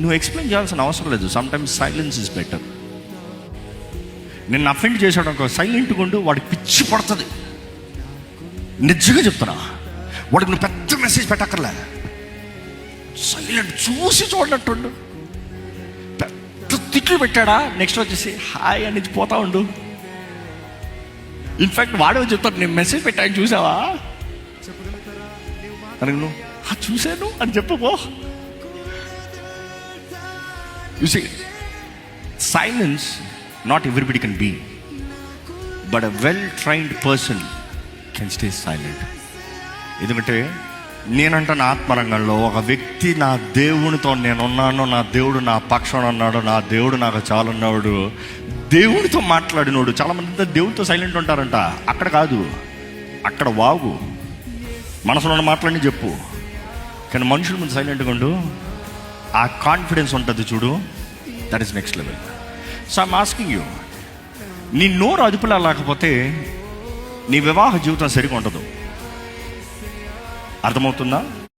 నువ్వు ఎక్స్ప్లెయిన్ చేయాల్సిన అవసరం లేదు. Sometimes silence is better. నిన్ను అఫెండ్ చేశాడు ఒక సైలెంట్గా ఉండు, వాడికి పిచ్చి పడుతుంది. నిజంగా చెప్తున్నా, వాడికి నువ్వు పెద్ద మెసేజ్ పెట్టక్కర్లే, సైలెంట్ చూసి చూడనట్టుండు. పెద్ద తిట్లు పెట్టాడా, నెక్స్ట్ వచ్చేసి హాయ్ అని పోతా ఉండు. ఇన్ఫ్యాక్ట్ వాడే చెప్తాడు, నేను మెసేజ్ పెట్టాను చూసావా అని. నువ్వు చూశాను అని చెప్పబో. You see, silence not everybody can be, but a well trained person can stay silent. ఎందుకంటే నేనంట నా ఆత్మరంగంలో ఒక వ్యక్తి నా దేవునితో నేనున్నాను, నా దేవుడు నా పక్షాన ఉన్నాడు, నా దేవుడు నాకు చాలున్నాడు, దేవుడితో మాట్లాడినోడు. చాలామంది దేవుడితో సైలెంట్ ఉంటారంట. అక్కడ కాదు, అక్కడ వాగు, మనసులో మాట్లాడి చెప్పు. కానీ మనుషుల ముందు సైలెంట్గా ఉండు, ఆ కాన్ఫిడెన్స్ ఉంటుంది చూడు, that is next level. So I'm asking you, నీ నోరు అదుపులా లేకపోతే నీ వివాహ జీవితం సరిగా ఉండదు. అర్థమవుతుందా?